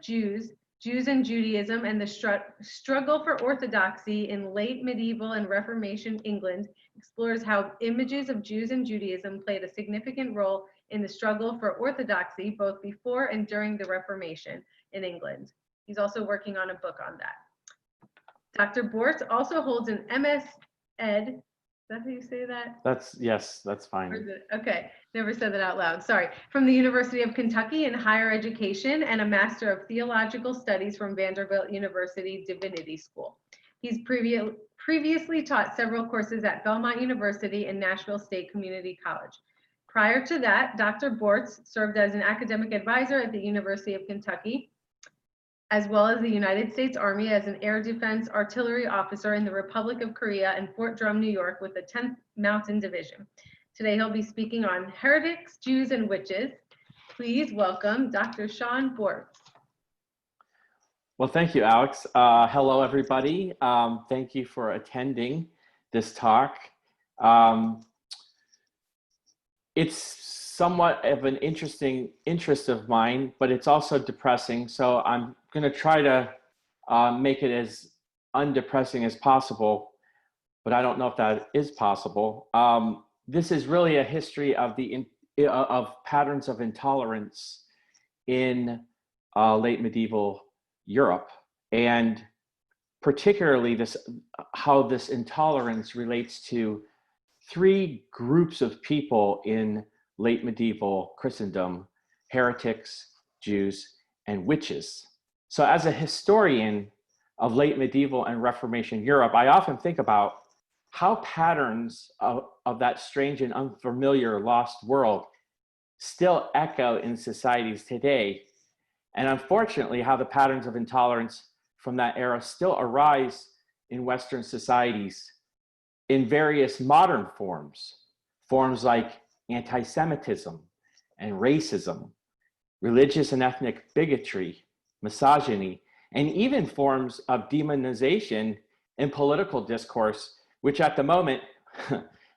Jews, Jews and Judaism, and the struggle for orthodoxy in late medieval and Reformation England explores how images of Jews and Judaism played a significant role in the struggle for orthodoxy both before and during the Reformation in England. He's also working on a book on that. Dr. Bortz also holds an MS Ed. Is that how you say that? Yes, that's fine. Okay, never said that out loud. Sorry. From the University of Kentucky in higher education and a Master of Theological Studies from Vanderbilt University Divinity School. He's previously taught several courses at Belmont University and Nashville State Community College. Prior to that, Dr. Bortz served as an academic advisor at the University of Kentucky, as well as the United States Army as an air defense artillery officer in the Republic of Korea and Fort Drum, New York with the 10th Mountain Division. Today he'll be speaking on heretics, Jews, and witches. Please welcome Dr. Sean Bortz. Well, thank you, Alex. Hello, everybody. Thank you for attending this talk. It's somewhat of an interesting interest of mine, but it's also depressing. So I'm going to try to make it as undepressing as possible, but I don't know if that is possible. This is really a history of of patterns of intolerance in late medieval Europe, and particularly how this intolerance relates to three groups of people in late medieval Christendom: heretics, Jews, and witches. So as a historian of late medieval and Reformation Europe, I often think about how patterns of that strange and unfamiliar lost world still echo in societies today. And unfortunately, how the patterns of intolerance from that era still arise in Western societies in various modern forms like anti-Semitism and racism, religious and ethnic bigotry, misogyny, and even forms of demonization in political discourse, which at the moment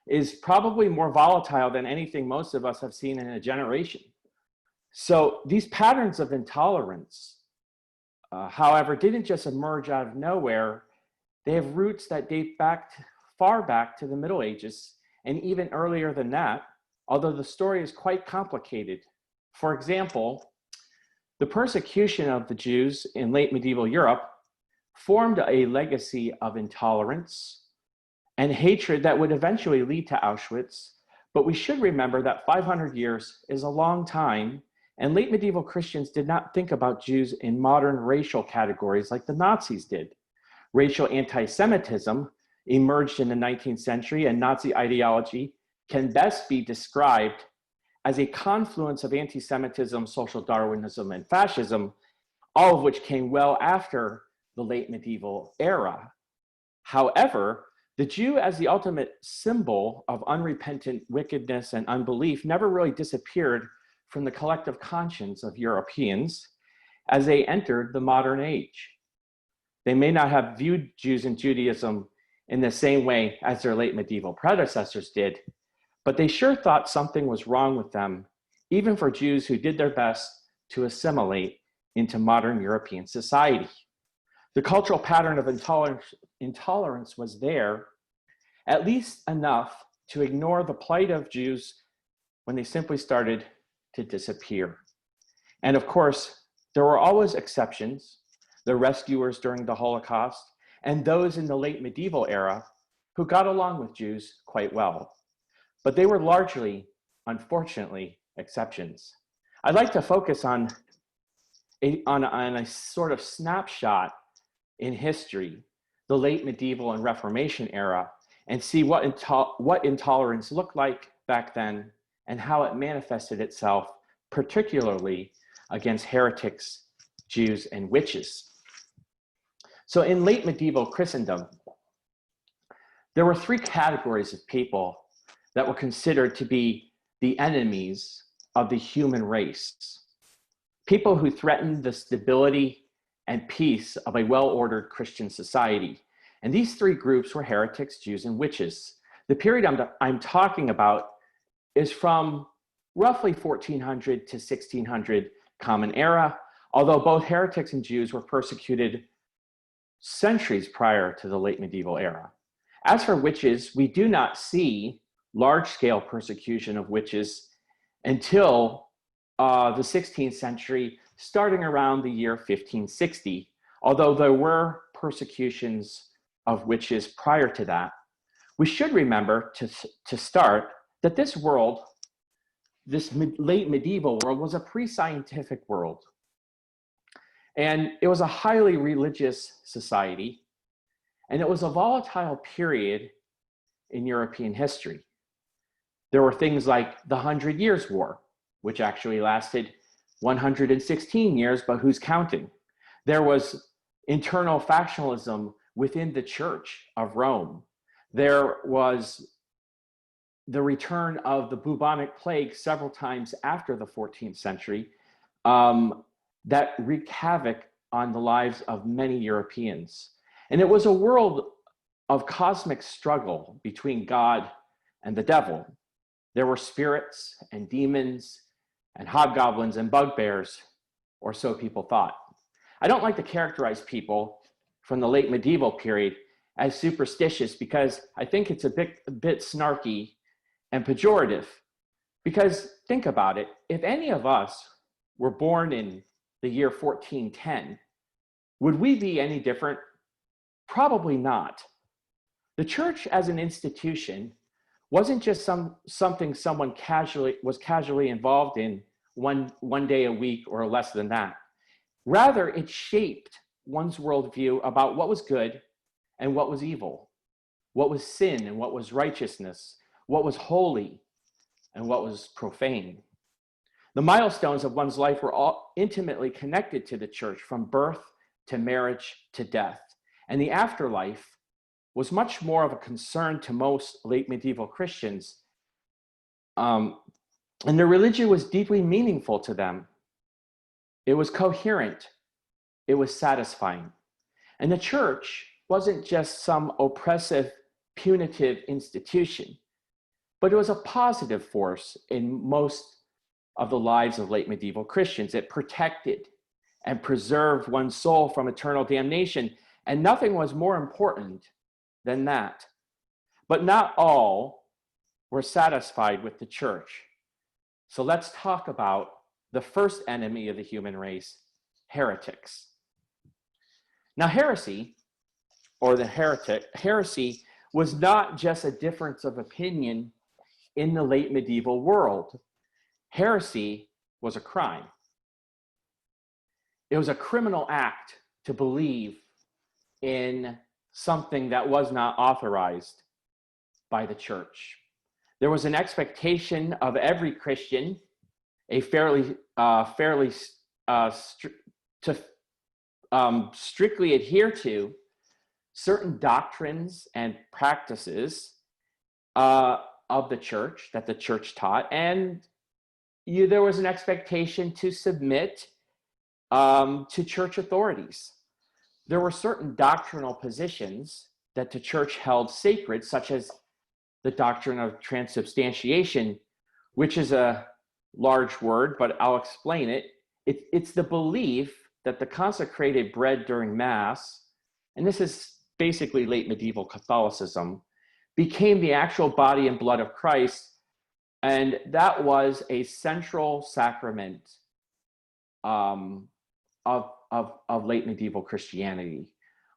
is probably more volatile than anything most of us have seen in a generation. So these patterns of intolerance, however, didn't just emerge out of nowhere. They have roots that date far back to the Middle Ages, and even earlier than that, although the story is quite complicated. For example, the persecution of the Jews in late medieval Europe formed a legacy of intolerance and hatred that would eventually lead to Auschwitz. But we should remember that 500 years is a long time, and late medieval Christians did not think about Jews in modern racial categories like the Nazis did. Racial anti-Semitism emerged in the 19th century, and Nazi ideology can best be described as a confluence of anti-Semitism, social Darwinism, and fascism, all of which came well after the late medieval era. However, the Jew as the ultimate symbol of unrepentant wickedness and unbelief never really disappeared from the collective conscience of Europeans as they entered the modern age. They may not have viewed Jews and Judaism in the same way as their late medieval predecessors did, but they sure thought something was wrong with them, even for Jews who did their best to assimilate into modern European society. The cultural pattern of intolerance was there, at least enough to ignore the plight of Jews when they simply started to disappear. And of course, there were always exceptions, the rescuers during the Holocaust, and those in the late medieval era who got along with Jews quite well. But they were largely, unfortunately, exceptions. I'd like to focus on a sort of snapshot in history, the late medieval and Reformation era, and see what intolerance looked like back then and how it manifested itself, particularly against heretics, Jews, and witches. So in late medieval Christendom, there were three categories of people that were considered to be the enemies of the human race. People who threatened the stability and peace of a well-ordered Christian society. And these three groups were heretics, Jews, and witches. The period I'm talking about is from roughly 1400 to 1600 Common Era, although both heretics and Jews were persecuted centuries prior to the late medieval era. As for witches, we do not see large-scale persecution of witches until the 16th century, starting around the year 1560, although there were persecutions of witches prior to that. We should remember to start that this world, this late medieval world, was a pre-scientific world. And it was a highly religious society, and it was a volatile period in European history. There were things like the 100 Years' War, which actually lasted 116 years, but who's counting? There was internal factionalism within the Church of Rome. There was the return of the bubonic plague several times after the 14th century that wreaked havoc on the lives of many Europeans. And it was a world of cosmic struggle between God and the devil. There were spirits and demons and hobgoblins and bugbears, or so people thought. I don't like to characterize people from the late medieval period as superstitious because I think it's a bit snarky and pejorative. Because think about it, if any of us were born in the year 1410, would we be any different? Probably not. The church as an institution wasn't just something someone was casually involved in one day a week or less than that. Rather, it shaped one's worldview about what was good and what was evil, what was sin and what was righteousness, what was holy and what was profane. The milestones of one's life were all intimately connected to the church, from birth to marriage to death. And the afterlife was much more of a concern to most late medieval Christians. And their religion was deeply meaningful to them. It was coherent. It was satisfying. And the church wasn't just some oppressive, punitive institution, but it was a positive force in most of the lives of late medieval Christians. It protected and preserved one's soul from eternal damnation, and nothing was more important than that. But not all were satisfied with the church. So let's talk about the first enemy of the human race, heretics. Now, heresy, or the heresy was not just a difference of opinion in the late medieval world. Heresy was a crime. It was a criminal act to believe in something that was not authorized by the church. There was an expectation of every Christian, a strictly adhere to certain doctrines and practices of the church that the church taught, and there was an expectation to submit to church authorities. There were certain doctrinal positions that the church held sacred, such as the doctrine of transubstantiation, which is a large word, but I'll explain it. It's the belief that the consecrated bread during Mass, and this is basically late medieval Catholicism, became the actual body and blood of Christ, and that was a central sacrament of late medieval Christianity.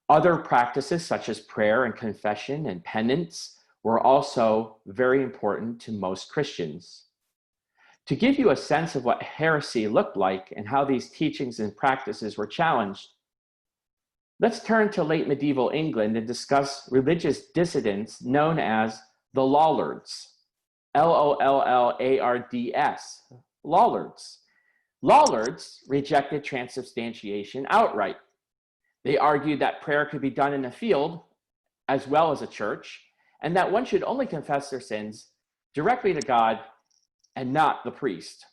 Other practices such as prayer and confession and penance were also very important to most Christians. To give you a sense of what heresy looked like and how these teachings and practices were challenged, let's turn to late medieval England and discuss religious dissidents known as the Lollards. Lollards. Lollards. Lollards rejected transubstantiation outright. They argued that prayer could be done in the field as well as a church, and that one should only confess their sins directly to God and not the priest.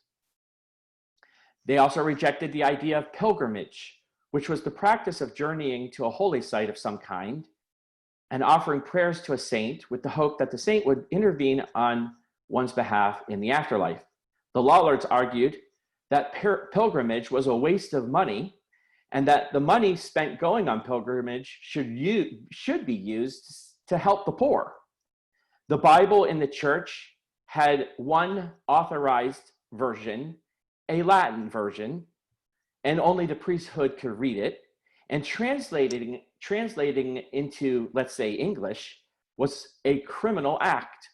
They also rejected the idea of pilgrimage, which was the practice of journeying to a holy site of some kind and offering prayers to a saint with the hope that the saint would intervene on one's behalf in the afterlife. The Lollards argued that pilgrimage was a waste of money, and that the money spent going on pilgrimage should be used to help the poor. The Bible in the church had one authorized version, a Latin version, and only the priesthood could read it. And translating into, let's say, English was a criminal act.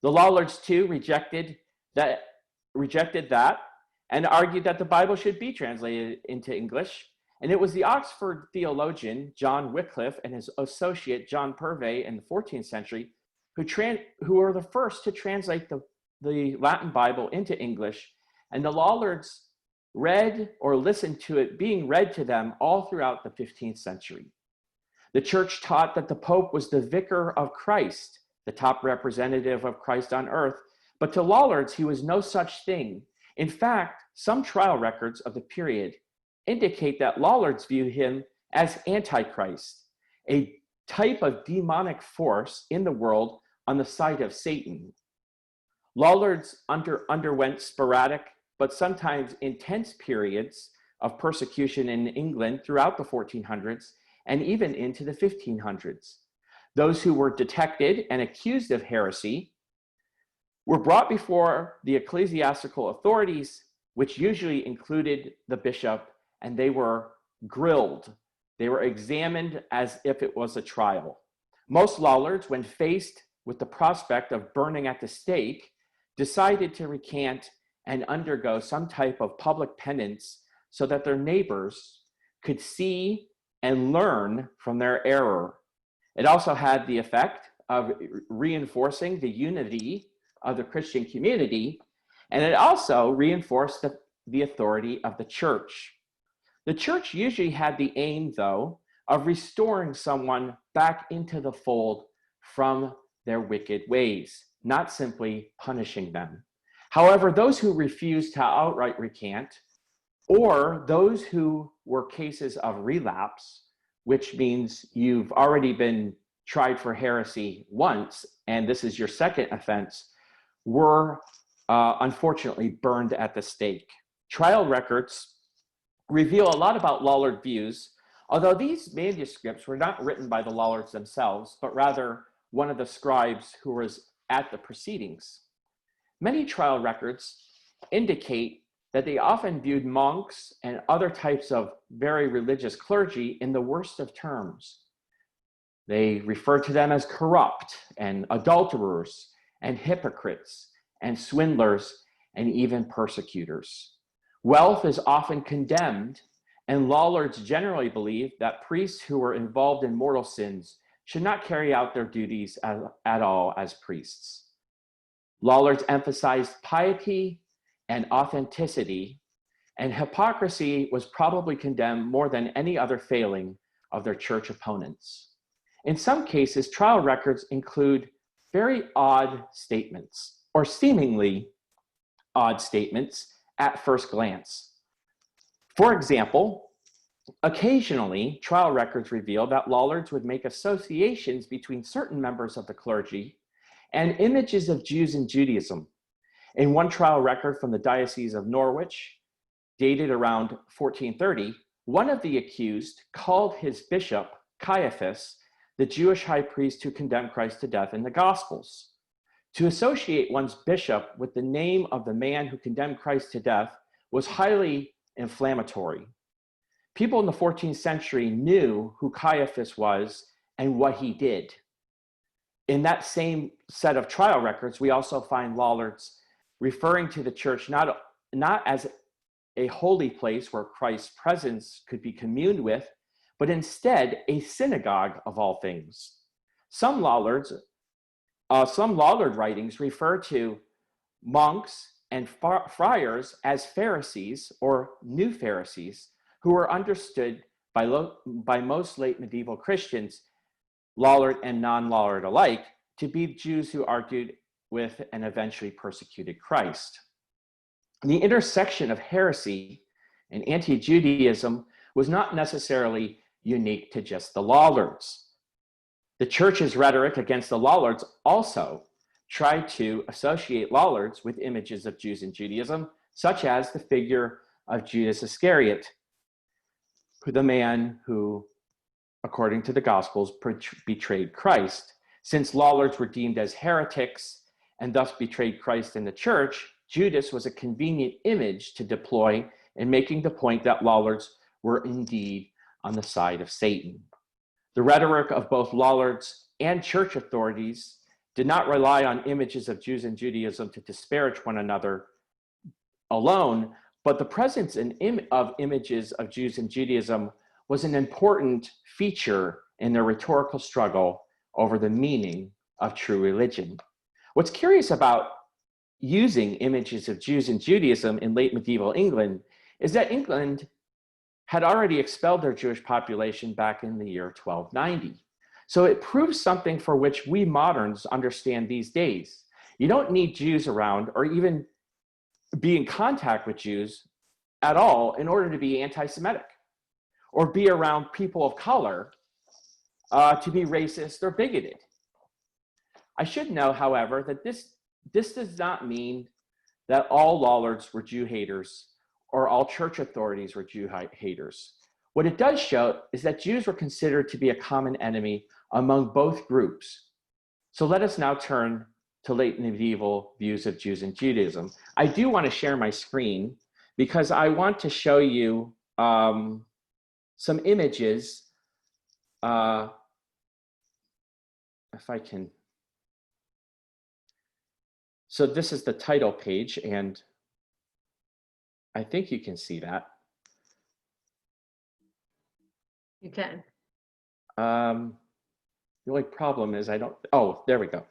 The Lollards too rejected that and argued that the Bible should be translated into English. And it was the Oxford theologian John Wycliffe and his associate John Purvey in the 14th century who were the first to translate the Latin Bible into English. And the Lollards read or listened to it being read to them all throughout the 15th century. The church taught that the Pope was the vicar of Christ, the top representative of Christ on earth, but to Lollards, he was no such thing. In fact, some trial records of the period indicate that Lollards viewed him as Antichrist, a type of demonic force in the world on the side of Satan. Lollards underwent sporadic but sometimes intense periods of persecution in England throughout the 1400s and even into the 1500s. Those who were detected and accused of heresy were brought before the ecclesiastical authorities, which usually included the bishop, and they were grilled. They were examined as if it was a trial. Most Lollards, when faced with the prospect of burning at the stake, decided to recant and undergo some type of public penance so that their neighbors could see and learn from their error. It also had the effect of reinforcing the unity of the Christian community, and it also reinforced the authority of the church. The church usually had the aim, though, of restoring someone back into the fold from their wicked ways, not simply punishing them. However, those who refused to outright recant, or those who were cases of relapse, which means you've already been tried for heresy once, and this is your second offense, were unfortunately burned at the stake. Trial records reveal a lot about Lollard views, although these manuscripts were not written by the Lollards themselves, but rather one of the scribes who was at the proceedings. Many trial records indicate that they often viewed monks and other types of very religious clergy in the worst of terms. They referred to them as corrupt and adulterers and hypocrites and swindlers and even persecutors. Wealth is often condemned, and Lollards generally believe that priests who were involved in mortal sins should not carry out their duties at all as priests. Lollards emphasized piety and authenticity, and hypocrisy was probably condemned more than any other failing of their church opponents. In some cases, trial records include very odd statements, or seemingly odd statements at first glance. For example, occasionally, trial records reveal that Lollards would make associations between certain members of the clergy and images of Jews and Judaism. In one trial record from the Diocese of Norwich, dated around 1430, one of the accused called his bishop, Caiaphas, the Jewish high priest who condemned Christ to death in the Gospels. To associate one's bishop with the name of the man who condemned Christ to death was highly inflammatory. People in the 14th century knew who Caiaphas was and what he did. In that same set of trial records, we also find Lollards referring to the church not as a holy place where Christ's presence could be communed with, but instead a synagogue of all things. Some Lollard writings refer to monks and friars as Pharisees or new Pharisees, who were understood by most late medieval Christians, Lollard and non-Lollard alike, to be Jews who argued with and eventually persecuted Christ. The intersection of heresy and anti-Judaism was not necessarily unique to just the Lollards. The church's rhetoric against the Lollards also tried to associate Lollards with images of Jews and Judaism, such as the figure of Judas Iscariot, the man who, according to the Gospels, betrayed Christ. Since lawlords were deemed as heretics and thus betrayed Christ in the church, Judas was a convenient image to deploy in making the point that lawlords were indeed on the side of Satan. The rhetoric of both lawlords and church authorities did not rely on images of Jews and Judaism to disparage one another alone, but the presence of images of Jews and Judaism was an important feature in their rhetorical struggle over the meaning of true religion. What's curious about using images of Jews and Judaism in late medieval England is that England had already expelled their Jewish population back in the year 1290. So it proves something for which we moderns understand these days. You don't need Jews around or even be in contact with Jews at all in order to be anti-Semitic or be around people of color to be racist or bigoted. I should know, however, that this does not mean that all lawlords were Jew haters or all church authorities were Jew haters. What it does show is that Jews were considered to be a common enemy among both groups. So let us now turn to late medieval views of Jews and Judaism. I do want to share my screen because I want to show you some images. If I can. So this is the title page, and I think you can see that. You can. The only problem is I don't, oh, there we go.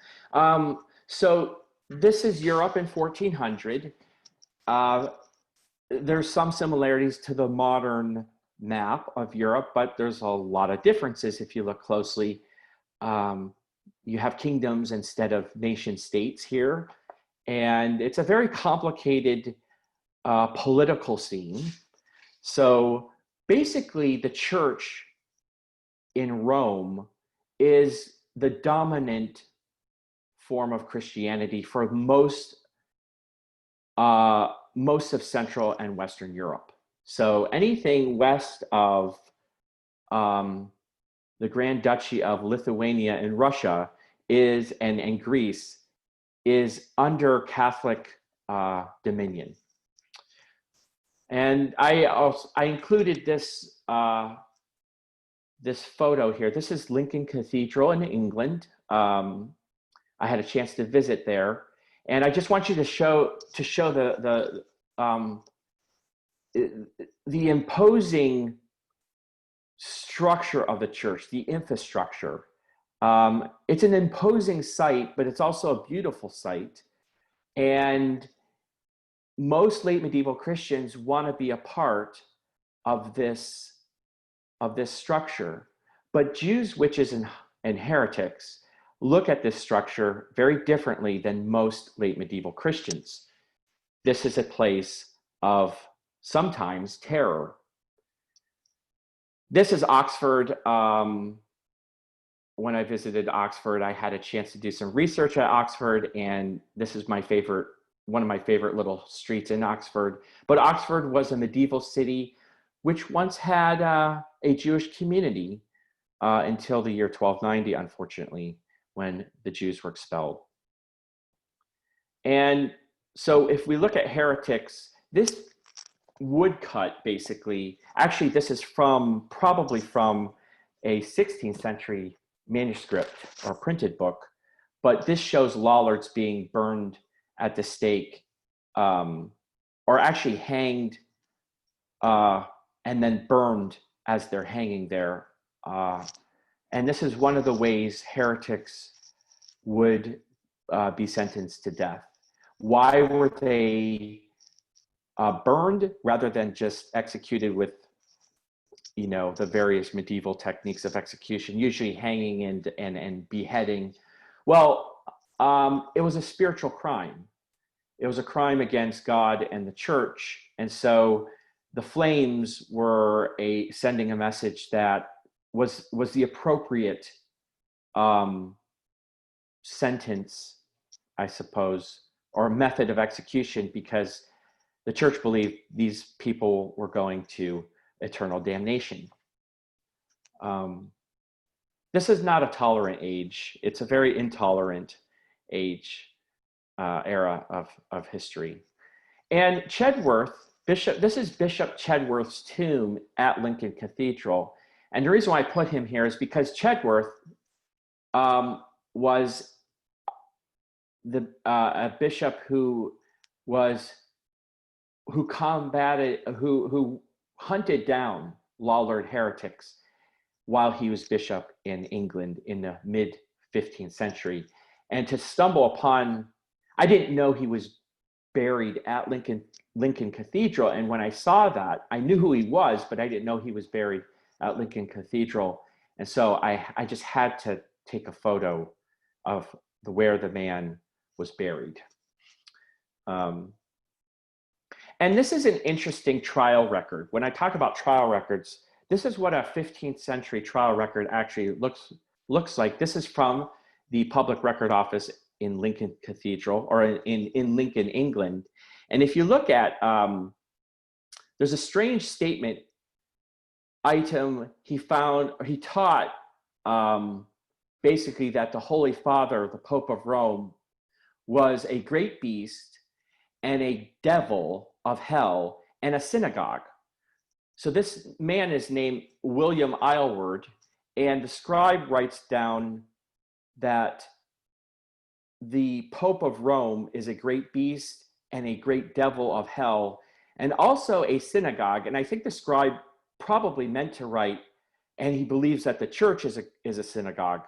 So this is Europe in 1400. There's some similarities to the modern map of Europe, but there's a lot of differences if you look closely. You have kingdoms instead of nation states here. And it's a very complicated political scene. So basically the church in Rome is the dominant form of Christianity for most of Central and Western Europe. So anything west of the Grand Duchy of Lithuania and Russia and Greece is under Catholic dominion. And I included this this photo here. This is Lincoln Cathedral in England. I had a chance to visit there, and I just want you to show the imposing structure of the church, the infrastructure. It's an imposing site, but it's also a beautiful site. And most late medieval Christians want to be a part of this structure. But Jews, witches, and heretics look at this structure very differently than most late medieval Christians. This is a place of sometimes terror. This is Oxford. When I visited Oxford, I had a chance to do some research at Oxford, and this is one of my favorite little streets in Oxford. But Oxford was a medieval city which once had a Jewish community until the year 1290, unfortunately, when the Jews were expelled. And so if we look at heretics, this woodcut basically, actually this is probably from a 16th century manuscript or printed book, but this shows lawlords being burned at the stake, or actually hanged and then burned as they're hanging there. And this is one of the ways heretics would be sentenced to death. Why were they burned rather than just executed with, the various medieval techniques of execution, usually hanging and beheading? Well, it was a spiritual crime. It was a crime against God and the church. And so the flames were sending a message that was the appropriate sentence, I suppose, or method of execution, because the church believed these people were going to eternal damnation. This is not a tolerant age. It's a very intolerant age, era of history. And Chedworth, this is Bishop Chedworth's tomb at Lincoln Cathedral. And the reason why I put him here is because Chedworth was a bishop who hunted down Lollard heretics while he was bishop in England in the mid 15th century. And to stumble upon, I didn't know he was buried at Lincoln Cathedral. And when I saw that, I knew who he was, but I didn't know he was buried at Lincoln Cathedral. And so I just had to take a photo of where the man was buried. And this is an interesting trial record. When I talk about trial records, this is what a 15th century trial record actually looks like. This is from the Public Record Office in Lincoln Cathedral, or in Lincoln, England. And if you look at, there's a strange statement item he taught basically that the Holy Father, the Pope of Rome, was a great beast and a devil of hell and a synagogue. So this man is named William Aylward, and the scribe writes down that the Pope of Rome is a great beast and a great devil of hell, and also a synagogue. And I think the scribe probably meant to write, and he believes that the church is a synagogue.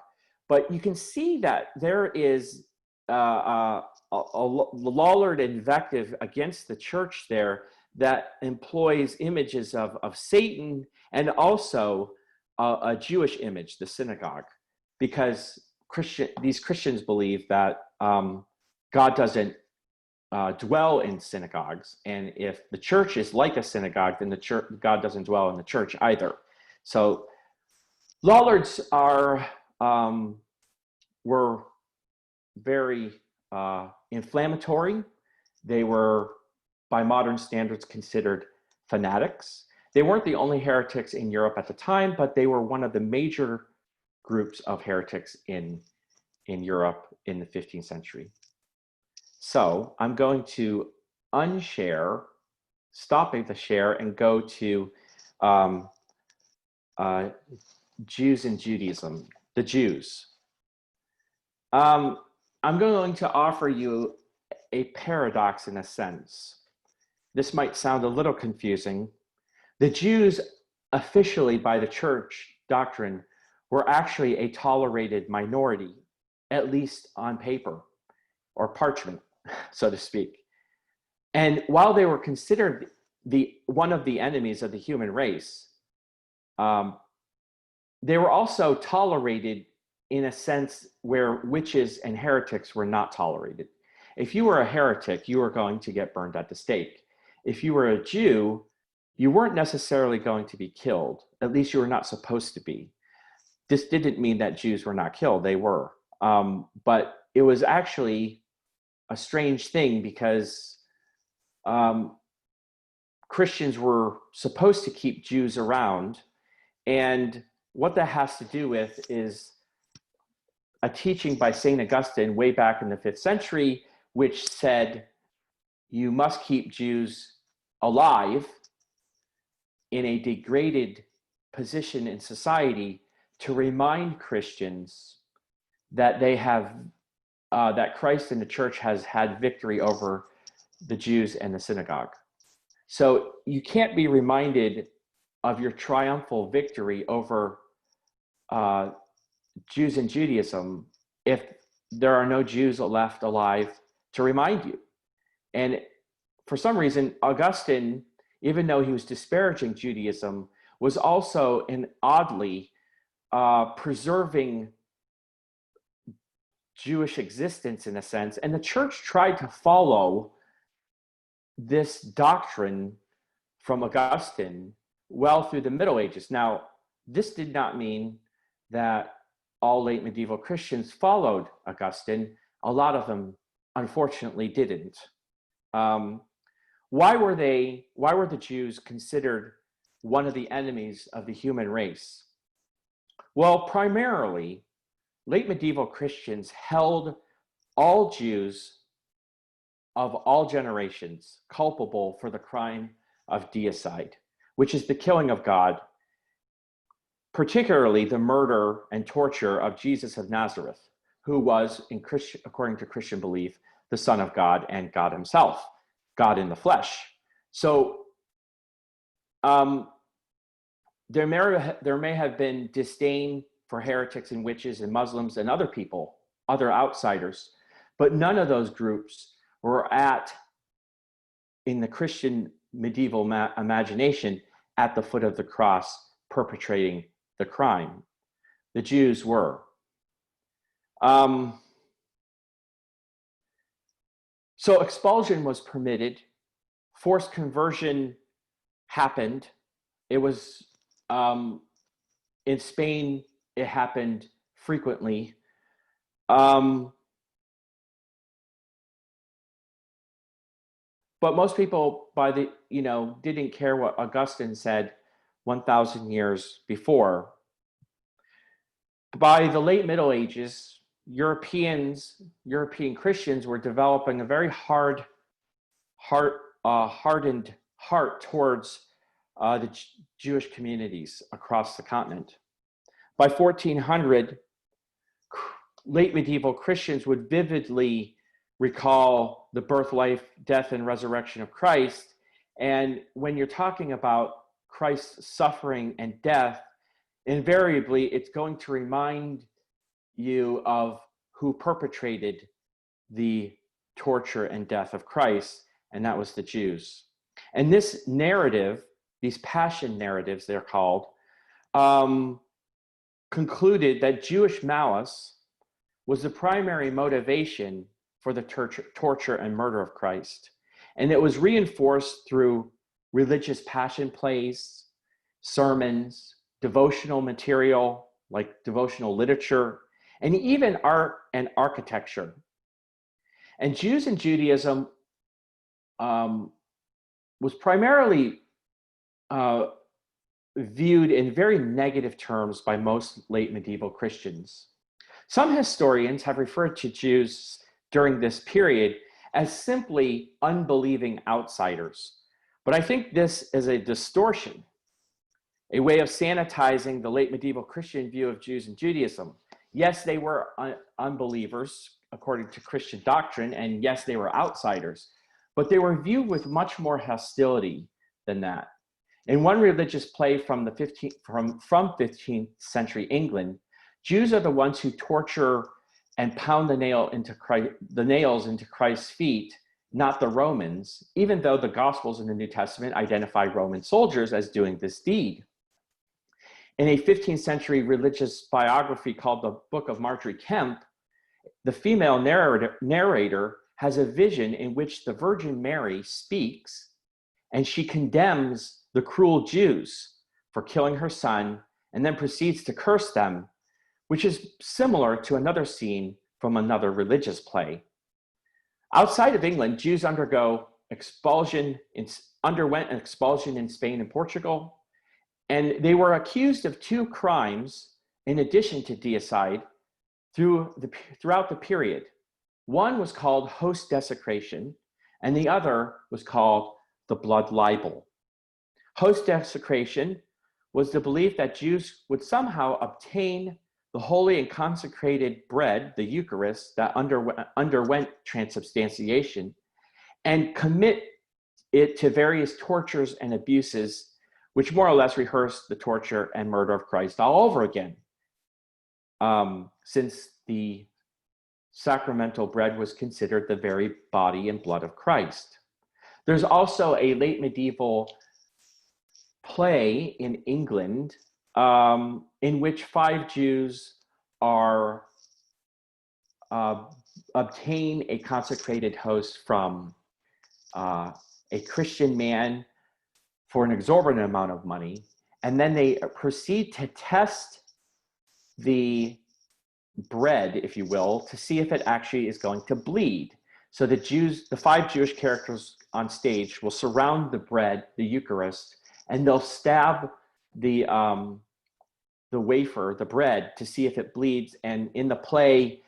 But you can see that there is a Lollard invective against the church there that employs images of Satan and also a Jewish image, the synagogue, because these Christians believe that God doesn't dwell in synagogues, and if the church is like a synagogue, then God doesn't dwell in the church either. So Lollards were very inflammatory. They were, by modern standards, considered fanatics. They weren't the only heretics in Europe at the time, but they were one of the major groups of heretics in Europe in the 15th century. So I'm going to unshare, stopping the share, and go to Jews and Judaism, the Jews. I'm going to offer you a paradox in a sense. This might sound a little confusing. The Jews, officially by the church doctrine, were actually a tolerated minority, at least on paper or parchment, so to speak. And while they were considered one of the enemies of the human race, they were also tolerated in a sense where witches and heretics were not tolerated. If you were a heretic, you were going to get burned at the stake. If you were a Jew, you weren't necessarily going to be killed. At least you were not supposed to be. This didn't mean that Jews were not killed. They were. But it was actually a strange thing because Christians were supposed to keep Jews around. And what that has to do with is a teaching by St. Augustine way back in the 5th century, which said you must keep Jews alive in a degraded position in society to remind Christians that they have, that Christ and the church has had victory over the Jews and the synagogue. So you can't be reminded of your triumphal victory over Jews and Judaism if there are no Jews left alive to remind you. And for some reason, Augustine, even though he was disparaging Judaism, was also oddly preserving Jewish existence in a sense. And the church tried to follow this doctrine from Augustine well through the Middle Ages. Now, this did not mean that all late medieval Christians followed Augustine. A lot of them, unfortunately, didn't. Why were the Jews considered one of the enemies of the human race? Well, primarily, late medieval Christians held all Jews of all generations culpable for the crime of deicide, which is the killing of God, particularly the murder and torture of Jesus of Nazareth, who was, according to Christian belief, the Son of God and God himself, God in the flesh. So there may have been disdain for heretics and witches and Muslims and other people, other outsiders, but none of those groups were in the Christian medieval imagination, at the foot of the cross, perpetrating the crime. The Jews were. So expulsion was permitted. Forced conversion happened. It was, in Spain, it happened frequently. But most people didn't care what Augustine said 1,000 years before. By the late Middle Ages, European Christians were developing a very hardened heart towards the Jewish communities across the continent. By 1400, late medieval Christians would vividly recall the birth, life, death, and resurrection of Christ. And when you're talking about Christ's suffering and death, invariably it's going to remind you of who perpetrated the torture and death of Christ, and that was the Jews. And this narrative, these passion narratives, they're called, concluded that Jewish malice was the primary motivation for the torture and murder of Christ. And it was reinforced through religious passion plays, sermons, devotional material like devotional literature, and even art and architecture. And Jews and Judaism was primarily viewed in very negative terms by most late medieval Christians. Some historians have referred to Jews during this period as simply unbelieving outsiders. But I think this is a distortion, a way of sanitizing the late medieval Christian view of Jews and Judaism. Yes, they were unbelievers according to Christian doctrine, and yes, they were outsiders, but they were viewed with much more hostility than that. In one religious play from 15th century England, Jews are the ones who torture and pound the nails into Christ's feet, not the Romans, even though the Gospels in the New Testament identify Roman soldiers as doing this deed. In a 15th century religious biography called the Book of Marjorie Kemp, the female narrator has a vision in which the Virgin Mary speaks, and she condemns the cruel Jews for killing her son, and then proceeds to curse them, which is similar to another scene from another religious play. Outside of England, Jews underwent expulsion in Spain and Portugal, and they were accused of 2 crimes in addition to deicide throughout the period. One was called host desecration, and the other was called the blood libel. Host desecration was the belief that Jews would somehow obtain the holy and consecrated bread, the Eucharist, that underwent transubstantiation, and commit it to various tortures and abuses, which more or less rehearsed the torture and murder of Christ all over again, since the sacramental bread was considered the very body and blood of Christ. There's also a late medieval play in England in which 5 Jews obtain a consecrated host from a Christian man for an exorbitant amount of money, and then they proceed to test the bread, if you will, to see if it actually is going to bleed. So the 5 Jewish characters on stage will surround the bread, the Eucharist, and they'll stab the wafer, the bread, to see if it bleeds. And in the play,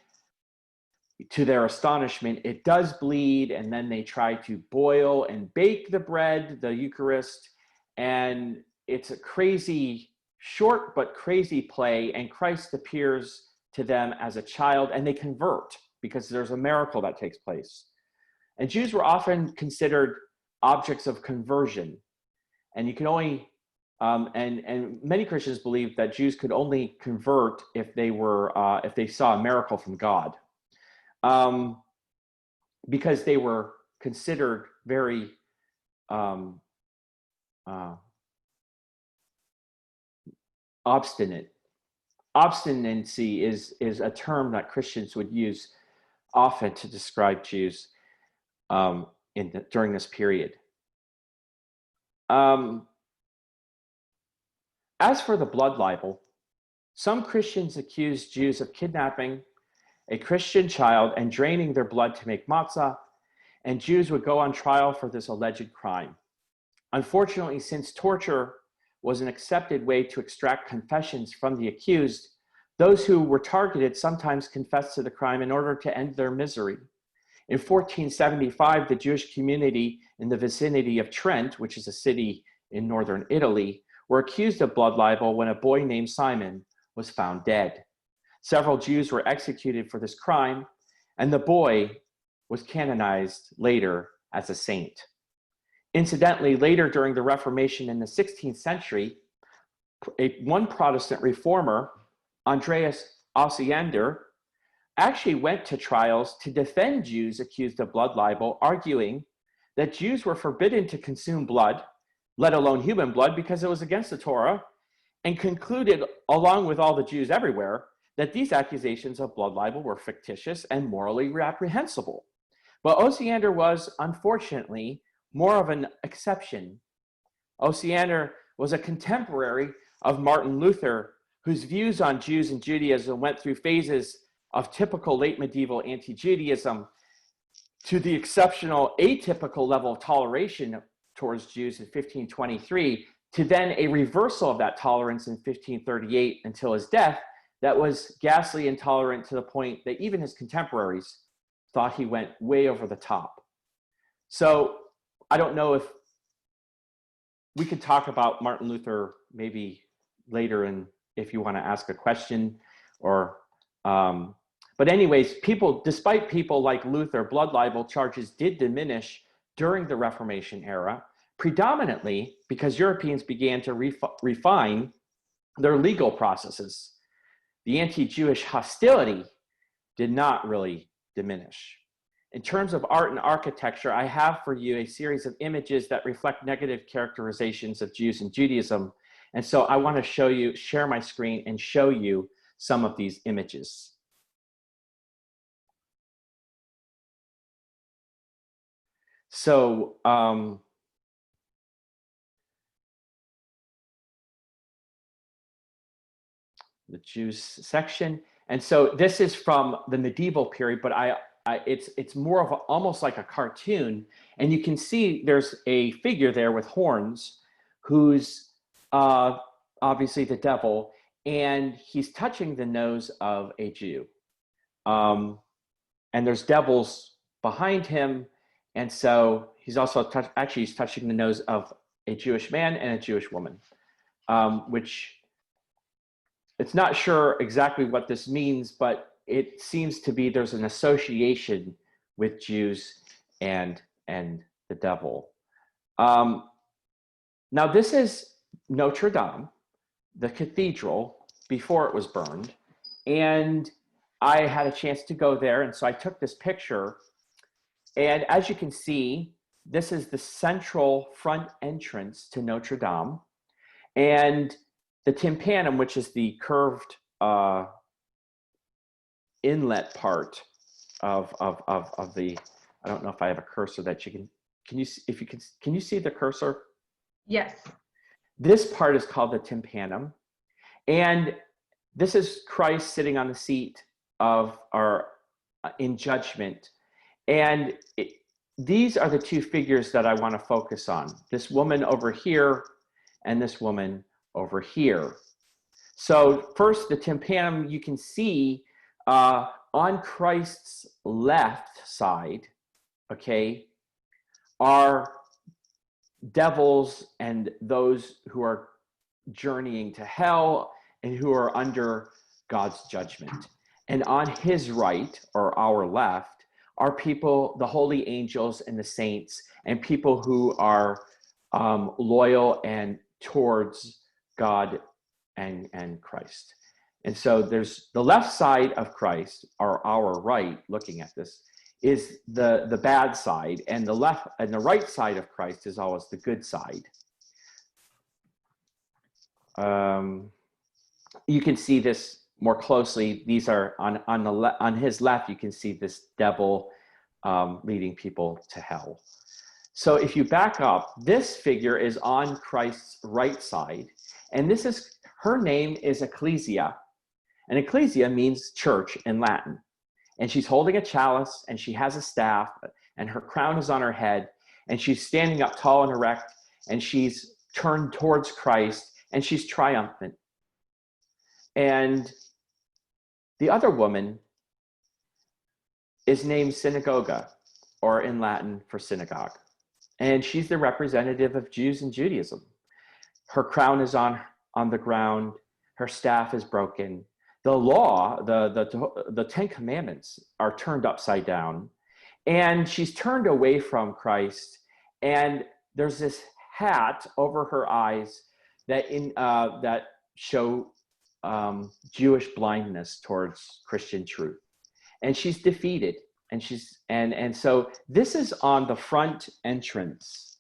to their astonishment, it does bleed. And then they try to boil and bake the bread, the Eucharist. And it's a crazy, short but crazy play. And Christ appears to them as a child, and they convert because there's a miracle that takes place. And Jews were often considered objects of conversion. And you can only and many Christians believe that Jews could only convert if they saw a miracle from God, because they were considered very obstinate. Obstinacy is a term that Christians would use often to describe Jews during this period. As for the blood libel, some Christians accused Jews of kidnapping a Christian child and draining their blood to make matzah, and Jews would go on trial for this alleged crime. Unfortunately, since torture was an accepted way to extract confessions from the accused, those who were targeted sometimes confessed to the crime in order to end their misery. In 1475, the Jewish community in the vicinity of Trent, which is a city in northern Italy, were accused of blood libel when a boy named Simon was found dead. Several Jews were executed for this crime, and the boy was canonized later as a saint. Incidentally, later during the Reformation in the 16th century, one Protestant reformer, Andreas Osiander, actually went to trials to defend Jews accused of blood libel, arguing that Jews were forbidden to consume blood, let alone human blood, because it was against the Torah, and concluded, along with all the Jews everywhere, that these accusations of blood libel were fictitious and morally reprehensible. But Osiander was, unfortunately, more of an exception. Osiander was a contemporary of Martin Luther, whose views on Jews and Judaism went through phases of typical late medieval anti-Judaism to the exceptional atypical level of toleration towards Jews in 1523, to then a reversal of that tolerance in 1538 until his death that was ghastly intolerant to the point that even his contemporaries thought he went way over the top. So I don't know if we could talk about Martin Luther maybe later, and if you want to ask a question or but anyways, despite people like Luther, blood libel charges did diminish during the Reformation era, predominantly because Europeans began to refine their legal processes. The anti-Jewish hostility did not really diminish. In terms of art and architecture, I have for you a series of images that reflect negative characterizations of Jews and Judaism. And so I want to share my screen and show you some of these images. So the Jews section. And so this is from the medieval period, but it's more of almost like a cartoon. And you can see there's a figure there with horns who's obviously the devil, and he's touching the nose of a Jew. And there's devils behind him. And so he's also he's touching the nose of a Jewish man and a Jewish woman, which it's not sure exactly what this means, but it seems to be there's an association with Jews and the devil. Now this is Notre Dame, the cathedral, before it was burned. And I had a chance to go there, and so I took this picture. And as you can see, this is the central front entrance to Notre Dame. And the tympanum, which is the curved inlet part of the, I don't know if I have a cursor that you can you see the cursor? Yes. This part is called the tympanum. And this is Christ sitting on the seat of in judgment. And these are the two figures that I want to focus on. This woman over here and this woman over here. So first, the tympanum, you can see on Christ's left side, okay, are devils and those who are journeying to hell and who are under God's judgment. And on his right, or our left, are people, the holy angels and the saints, and people who are loyal and towards God and Christ. And so there's the left side of Christ, or our right, looking at this, is the bad side, and the left and the right side of Christ is always the good side. You can see this more closely. These are on his left. You can see this devil leading people to hell. So if you back up, this figure is on Christ's right side, and this is her name is Ecclesia, and Ecclesia means church in Latin. And she's holding a chalice, and she has a staff, and her crown is on her head, and she's standing up tall and erect, and she's turned towards Christ, and she's triumphant. And the other woman is named Synagoga, or in Latin for synagogue. And she's the representative of Jews and Judaism. Her crown is on the ground, her staff is broken. The law, the Ten Commandments are turned upside down, and she's turned away from Christ. And there's this hat over her eyes that show Jewish blindness towards Christian truth. And she's defeated, and so this is on the front entrance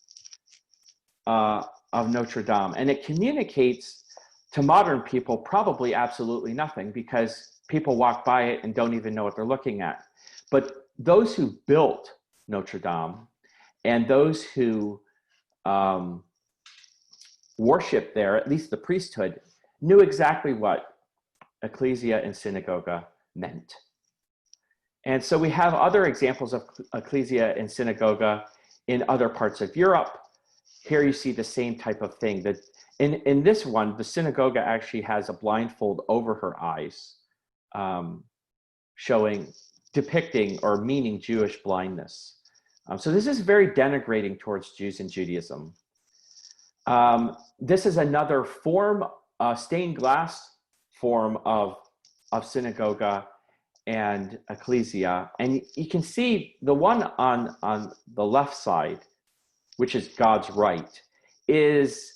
of Notre Dame, and it communicates to modern people probably absolutely nothing, because people walk by it and don't even know what they're looking at. But those who built Notre Dame and those who worshiped there, at least the priesthood, knew exactly what Ecclesia and Synagoga meant. And so we have other examples of Ecclesia and Synagoga in other parts of Europe. Here you see the same type of thing. That in this one, the synagogue actually has a blindfold over her eyes, depicting or meaning Jewish blindness. So this is very denigrating towards Jews and Judaism. This is another form, stained glass form of synagogue and Ecclesia. And you can see the one on the left side, which is God's right, is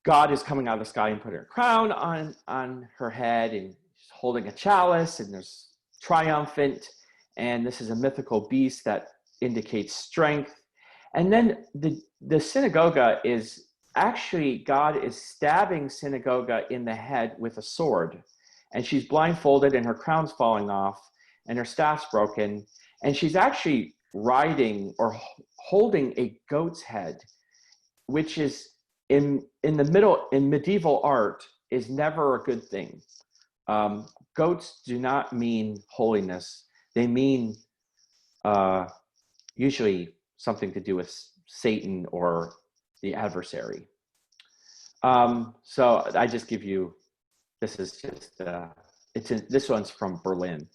God is coming out of the sky and putting a crown on her head, and she's holding a chalice, and there's triumphant, and this is a mythical beast that indicates strength. And then the synagogue is actually, God is stabbing synagogue in the head with a sword, and she's blindfolded, and her crown's falling off, and her staff's broken, and she's actually riding or holding a goat's head, which is in medieval art is never a good thing. Goats do not mean holiness. They mean usually something to do with Satan or the adversary. So I just give you, this is just, this one's from Berlin.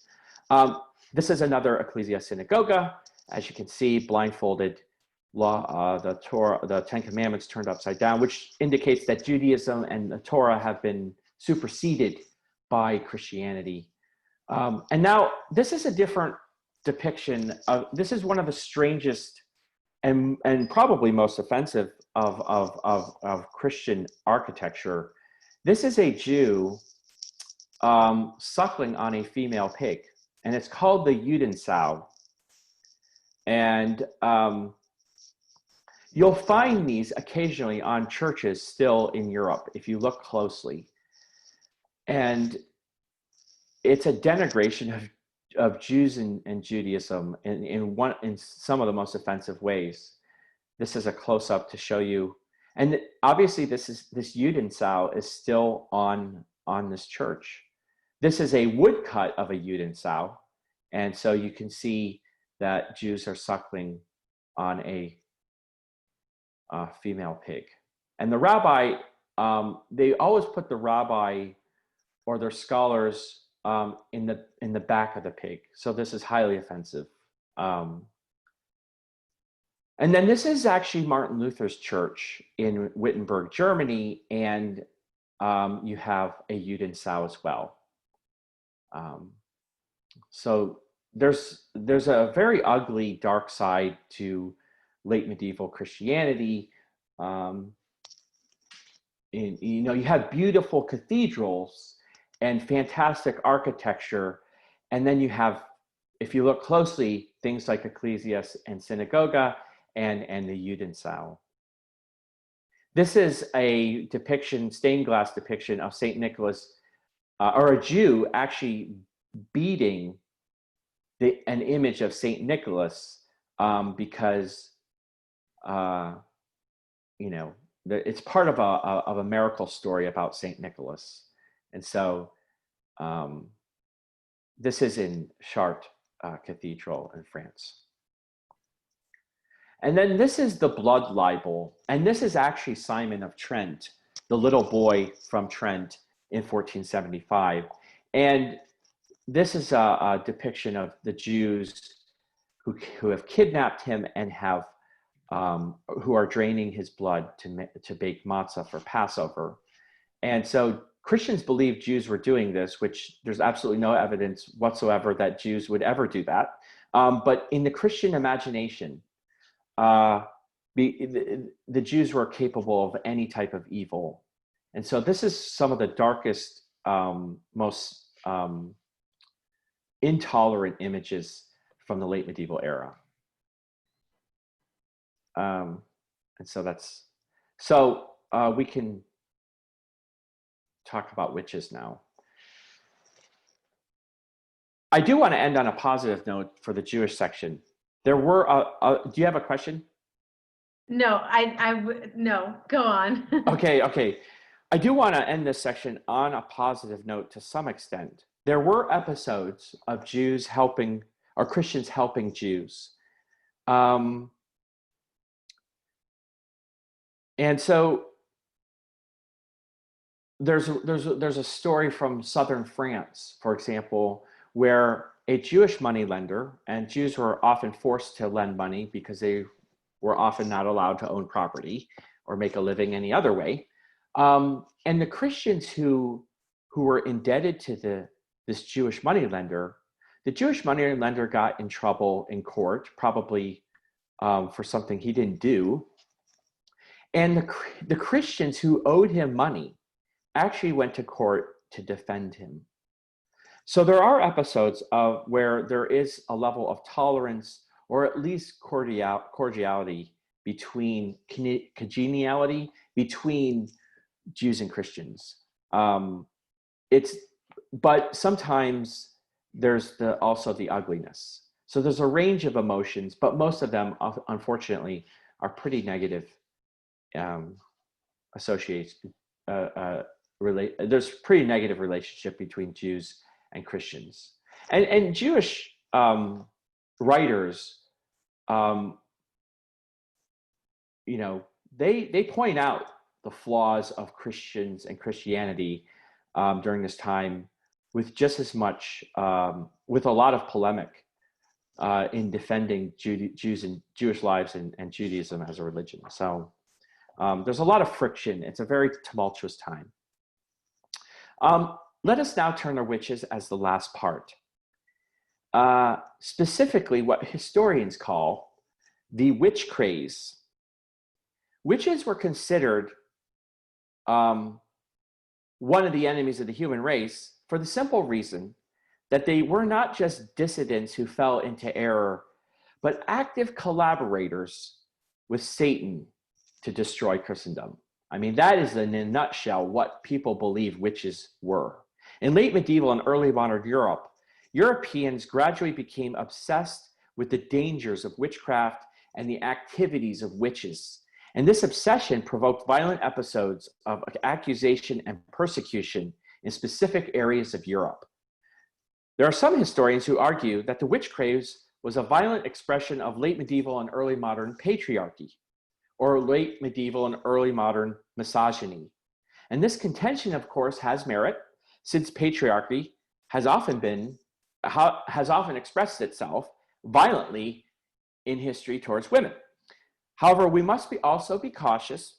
This is another Ecclesia Synagogue. As you can see, blindfolded, the Torah, the Ten Commandments turned upside down, which indicates that Judaism and the Torah have been superseded by Christianity. And now this is a different depiction of, this is one of the strangest and probably most offensive of Christian architecture. This is a Jew suckling on a female pig, and it's called the Judensau. And you'll find these occasionally on churches still in Europe, if you look closely. And it's a denigration of Jews and Judaism in some of the most offensive ways. This is a close-up to show you. And obviously this Judensau is still on this church. This is a woodcut of a Judensau. And so you can see that Jews are suckling on a female pig. And the rabbi, they always put the rabbi or their scholars in the back of the pig. So this is highly offensive. And then this is actually Martin Luther's church in Wittenberg, Germany, and you have a Judenschau as well. So there's a very ugly, dark side to late medieval Christianity. You have beautiful cathedrals and fantastic architecture, and then you have, if you look closely, things like ecclesias and synagoga and the Judenschau. This is a depiction, stained glass depiction of Saint Nicholas, or a Jew actually beating an image of Saint Nicholas because it's part of a miracle story about Saint Nicholas. And so this is in Chartres Cathedral in France. And then this is the blood libel. And this is actually Simon of Trent, the little boy from Trent in 1475. And this is a depiction of the Jews who have kidnapped him and have who are draining his blood to bake matzah for Passover. And so Christians believe Jews were doing this, which there's absolutely no evidence whatsoever that Jews would ever do that. But in the Christian imagination, the Jews were capable of any type of evil. And so this is some of the darkest, most intolerant images from the late medieval era. And so we can talk about witches now. I do want to end on a positive note for the Jewish section. There were, do you have a question? No, no, go on. Okay. I do want to end this section on a positive note to some extent. There were episodes of Jews helping, or Christians helping Jews. And so there's a story from southern France, for example, where a Jewish moneylender, and Jews were often forced to lend money because they were often not allowed to own property or make a living any other way. And the Christians who were indebted to this Jewish moneylender, the Jewish moneylender got in trouble in court, probably for something he didn't do. And the Christians who owed him money actually went to court to defend him. So there are episodes of where there is a level of tolerance or at least cordiality between congeniality between Jews and Christians. But sometimes there's also the ugliness. So there's a range of emotions, but most of them, unfortunately, are pretty negative. There's pretty negative relationship between Jews and Christians, and Jewish writers, they point out the flaws of Christians and Christianity during this time, with just as much, with a lot of polemic in defending Jews and Jewish lives and Judaism as a religion. So there's a lot of friction. It's a very tumultuous time. Let us now turn to witches as the last part. Specifically, what historians call the witch craze. Witches were considered one of the enemies of the human race for the simple reason that they were not just dissidents who fell into error, but active collaborators with Satan to destroy Christendom. I mean, that is in a nutshell what people believe witches were. In late medieval and early modern Europe, Europeans gradually became obsessed with the dangers of witchcraft and the activities of witches. And this obsession provoked violent episodes of accusation and persecution in specific areas of Europe. There are some historians who argue that the witch craze was a violent expression of late medieval and early modern patriarchy, or late medieval and early modern misogyny. And this contention, of course, has merit, since patriarchy has often expressed itself violently in history towards women. However, we must also be cautious.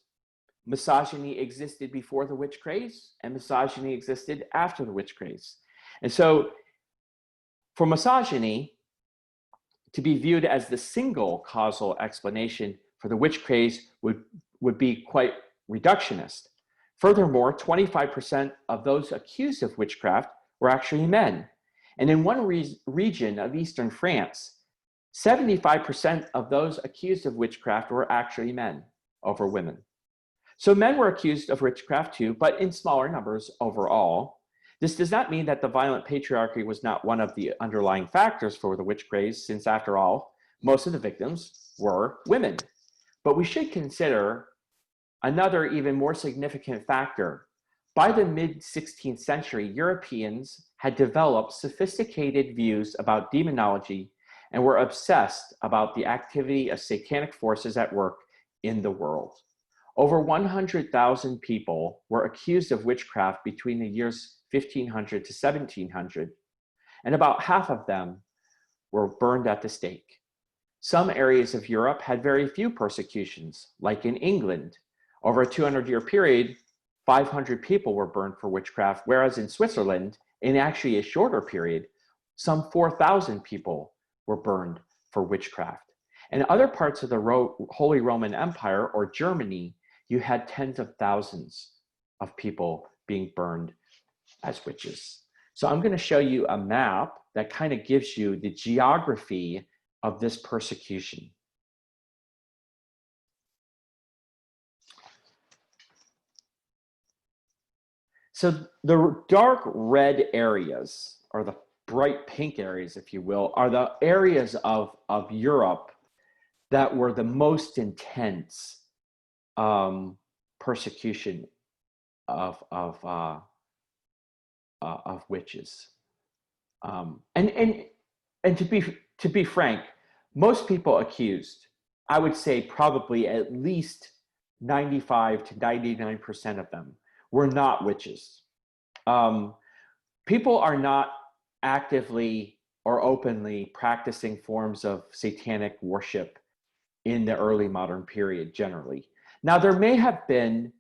Misogyny existed before the witch craze, and misogyny existed after the witch craze. And so for misogyny to be viewed as the single causal explanation for the witch craze would be quite reductionist. Furthermore, 25% of those accused of witchcraft were actually men. And in one region of Eastern France, 75% of those accused of witchcraft were actually men over women. So men were accused of witchcraft too, but in smaller numbers overall. This does not mean that the violent patriarchy was not one of the underlying factors for the witch craze, since after all, most of the victims were women. But we should consider another even more significant factor. By the mid-16th century, Europeans had developed sophisticated views about demonology and were obsessed about the activity of satanic forces at work in the world. Over 100,000 people were accused of witchcraft between the years 1500 to 1700, and about half of them were burned at the stake. Some areas of Europe had very few persecutions, like in England. Over a 200-year period, 500 people were burned for witchcraft, whereas in Switzerland, in actually a shorter period, some 4,000 people were burned for witchcraft. In other parts of the Holy Roman Empire, or Germany, you had tens of thousands of people being burned as witches. So I'm going to show you a map that kind of gives you the geography of this persecution. So the dark red areas, or the bright pink areas, if you will, are the areas of Europe that were the most intense persecution of witches. And to be frank, most people accused, I would say probably at least 95 to 99% of them were not witches. People are not actively or openly practicing forms of satanic worship in the early modern period generally. Now, there may have been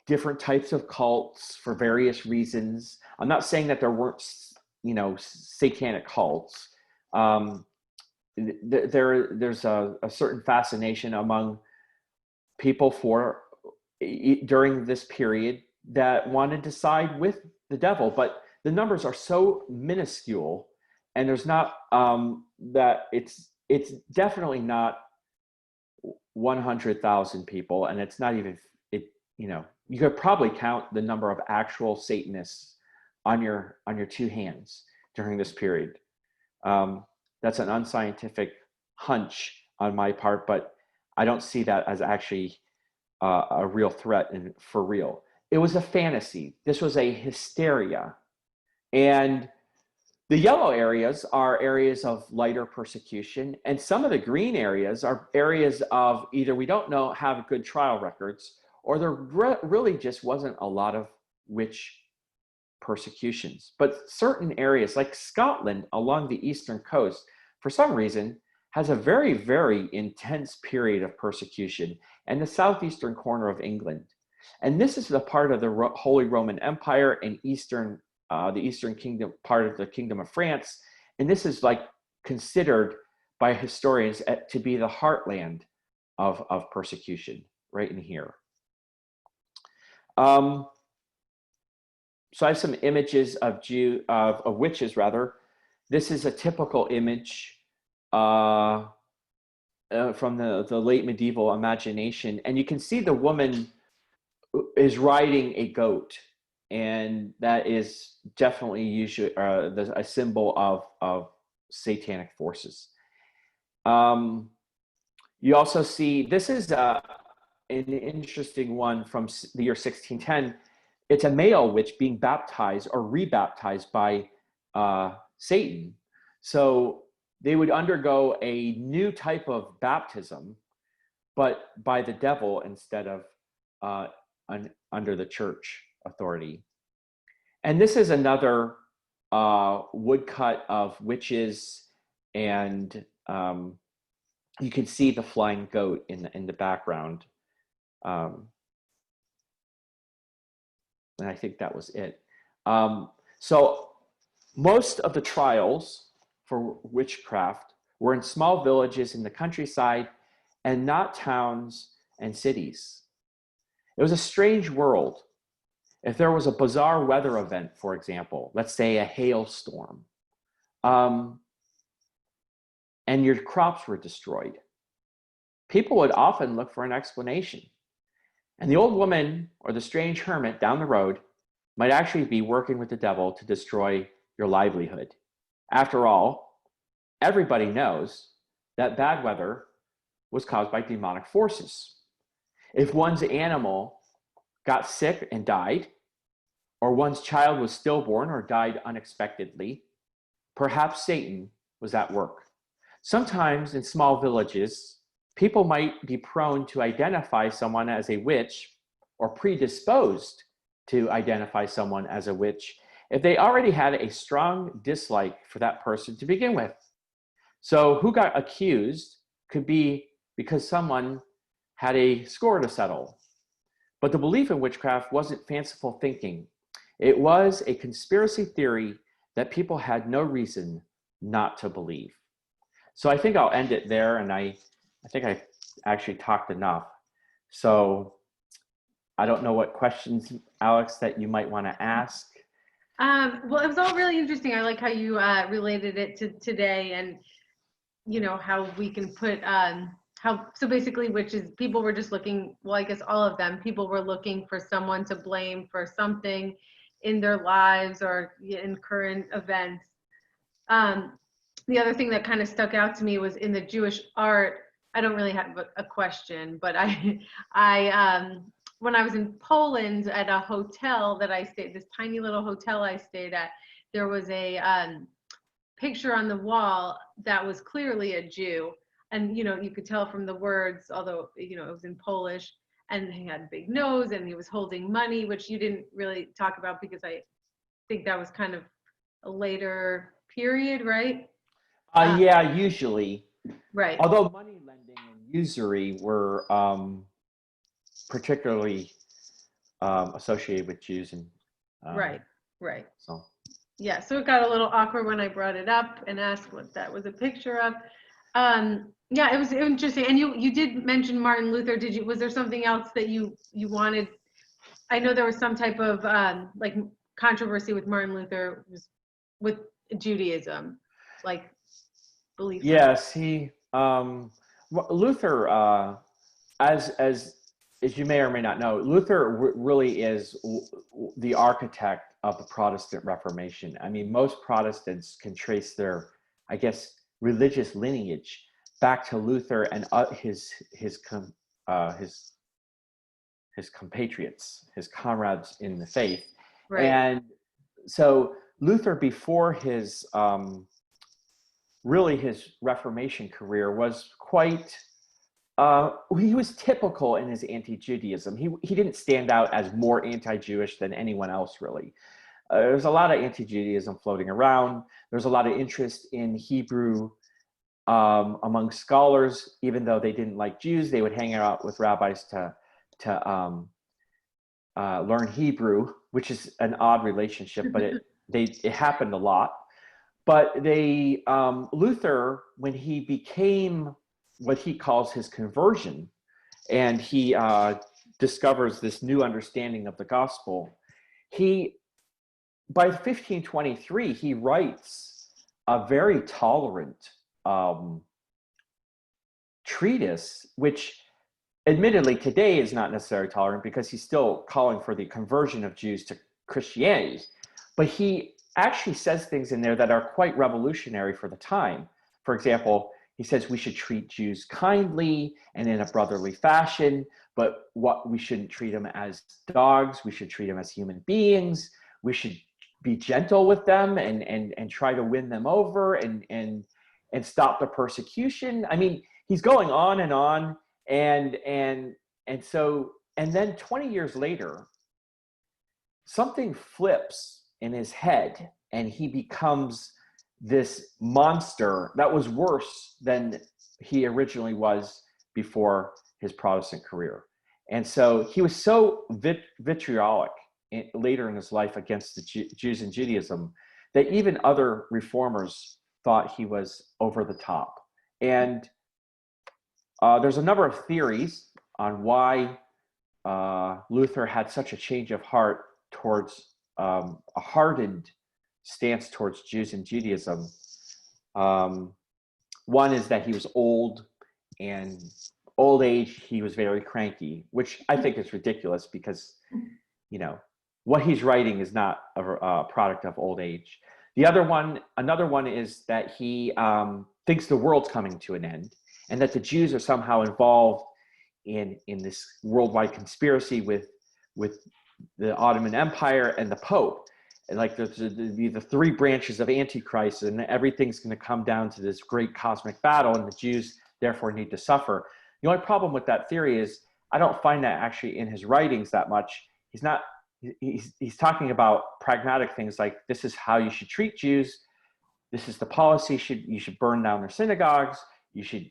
different types of cults for various reasons. I'm not saying that there weren't, satanic cults. There's a certain fascination among people during this period that wanted to side with the devil, but the numbers are so minuscule, and there's not that it's definitely not 100,000 people, and it's not even you could probably count the number of actual Satanists on your two hands during this period. That's an unscientific hunch on my part, but I don't see that as actually a real threat and for real. It was a fantasy. This was a hysteria. And the yellow areas are areas of lighter persecution, and some of the green areas are areas of either we don't know have good trial records, or there really just wasn't a lot of witch persecutions. But certain areas like Scotland along the eastern coast, for some reason, has a very, very intense period of persecution, and the southeastern corner of England. And this is the part of the Holy Roman Empire and the Eastern Kingdom, part of the Kingdom of France. And this is considered by historians to be the heartland of persecution, right in here. So I have some images of witches rather. This is a typical image from the late medieval imagination. And you can see the woman is riding a goat. And that is definitely usually a symbol of satanic forces. You also see, this is an interesting one from the year 1610. It's a male witch being baptized or rebaptized by Satan. So they would undergo a new type of baptism, but by the devil instead of under the church authority. And this is another woodcut of witches, and you can see the flying goat in the background. And I think that was it. So most of the trials for witchcraft were in small villages in the countryside and not towns and cities. It was a strange world. If there was a bizarre weather event, for example, let's say a hailstorm, and your crops were destroyed, people would often look for an explanation. And the old woman or the strange hermit down the road might actually be working with the devil to destroy your livelihood. After all, everybody knows that bad weather was caused by demonic forces. If one's animal got sick and died, or one's child was stillborn or died unexpectedly, perhaps Satan was at work. Sometimes in small villages, people might be prone to identify someone as a witch or predisposed to identify someone as a witch if they already had a strong dislike for that person to begin with. So who got accused could be because someone had a score to settle. But the belief in witchcraft wasn't fanciful thinking. It was a conspiracy theory that people had no reason not to believe. So I think I'll end it there, and I think I actually talked enough. So I don't know what questions, Alex, that you might want to ask. Well, it was all really interesting. I like how you related it to today, and you know how we can put so basically witches, people were just looking, well, I guess all of them, people were looking for someone to blame for something in their lives or in current events. The other thing that kind of stuck out to me was in the Jewish art. I don't really have a question, but I when I was in Poland at a hotel that I stayed, this tiny little hotel I stayed at, there was a picture on the wall that was clearly a Jew. And, you know, you could tell from the words, although, you know, it was in Polish, and he had a big nose and he was holding money, which you didn't really talk about because I think that was kind of a later period, right? Yeah, usually. Right. Although money lending and usury were particularly associated with Jews. And Right. So. Yeah, so it got a little awkward when I brought it up and asked what that was a picture of. Yeah, it was interesting. And you did mention Martin Luther. Was there something else that you wanted? I know there was some type of like controversy with Martin Luther with Judaism, like belief. Yes, Luther, as you may or may not know, Luther really is the architect of the Protestant Reformation. I mean, most Protestants can trace their, I guess, religious lineage back to Luther and his compatriots, his comrades in the faith. Right. And so Luther, before his really his Reformation career, was quite he was typical in his anti-Judaism. He didn't stand out as more anti-Jewish than anyone else, really. There's a lot of anti-Judaism floating around. There's a lot of interest in Hebrew among scholars. Even though they didn't like Jews, they would hang out with rabbis to learn Hebrew, which is an odd relationship, but it happened a lot. But Luther, when he became what he calls his conversion, and he discovers this new understanding of the gospel, by 1523, he writes a very tolerant treatise, which admittedly today is not necessarily tolerant because he's still calling for the conversion of Jews to Christianity. But he actually says things in there that are quite revolutionary for the time. For example, he says we should treat Jews kindly and in a brotherly fashion, but we shouldn't treat them as dogs. We should treat them as human beings. We should be gentle with them and try to win them over. And and stop the persecution. I mean, he's going on and on. And so, and then 20 years later, something flips in his head and he becomes this monster that was worse than he originally was before his Protestant career. And so he was so vitriolic later in his life against the Jews and Judaism that even other reformers thought he was over the top. And there's a number of theories on why Luther had such a change of heart towards a hardened stance towards Jews and Judaism. One is that he was old, and old age, he was very cranky, which I think is ridiculous because, you know, what he's writing is not a product of old age. Another one is that he thinks the world's coming to an end, and that the Jews are somehow involved in this worldwide conspiracy with the Ottoman Empire and the Pope. And like there's the three branches of Antichrist, and everything's going to come down to this great cosmic battle, and the Jews therefore need to suffer. The only problem with that theory is I don't find that actually in his writings that much. He's talking about pragmatic things like, this is how you should treat Jews. This is the policy. You should burn down their synagogues. You should,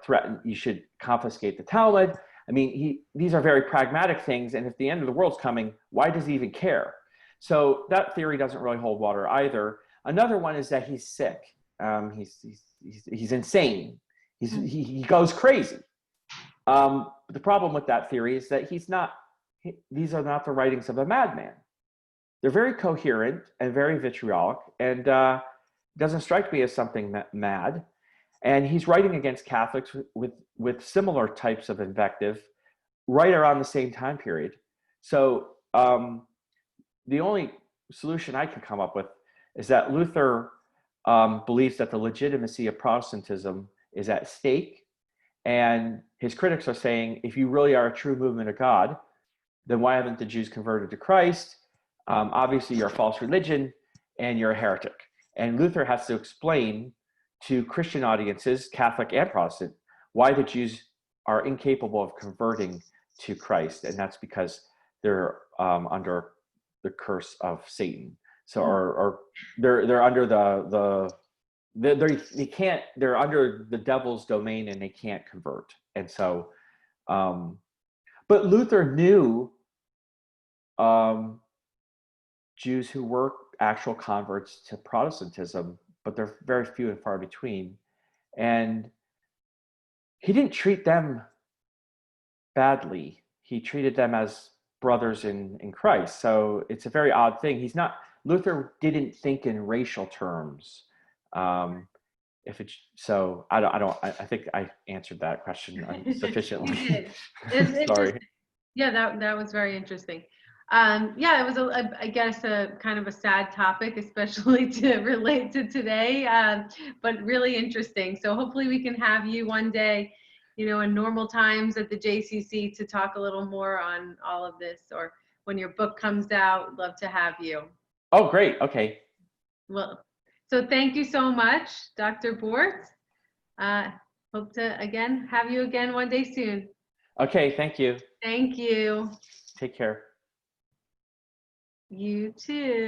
threaten. You should confiscate the Talmud. I mean, these are very pragmatic things. And if the end of the world's coming, why does he even care? So that theory doesn't really hold water either. Another one is that he's sick. He's insane. He goes crazy. But the problem with that theory is that these are not the writings of a madman. They're very coherent and very vitriolic, and doesn't strike me as something mad. And he's writing against Catholics with similar types of invective right around the same time period. So the only solution I can come up with is that Luther believes that the legitimacy of Protestantism is at stake. And his critics are saying, if you really are a true movement of God, then why haven't the Jews converted to Christ? Obviously, you're a false religion and you're a heretic. And Luther has to explain to Christian audiences, Catholic and Protestant, why the Jews are incapable of converting to Christ. And that's because they're under the curse of Satan. So, or they're under they're under the devil's domain and they can't convert. And so, but Luther knew Jews who were actual converts to Protestantism, but they're very few and far between. And he didn't treat them badly. He treated them as brothers in Christ. So it's a very odd thing. Luther didn't think in racial terms. I think I answered that question sufficiently. You did. Sorry. Yeah, that was very interesting. It was I guess a kind of a sad topic, especially to relate to today, but really interesting. So hopefully we can have you one day, in normal times at the JCC to talk a little more on all of this, or when your book comes out. Love to have you. Oh, great. Okay. Well, so thank you so much, Dr. Bortz. Hope to have you again one day soon. Okay, thank you. Thank you. Take care. You too.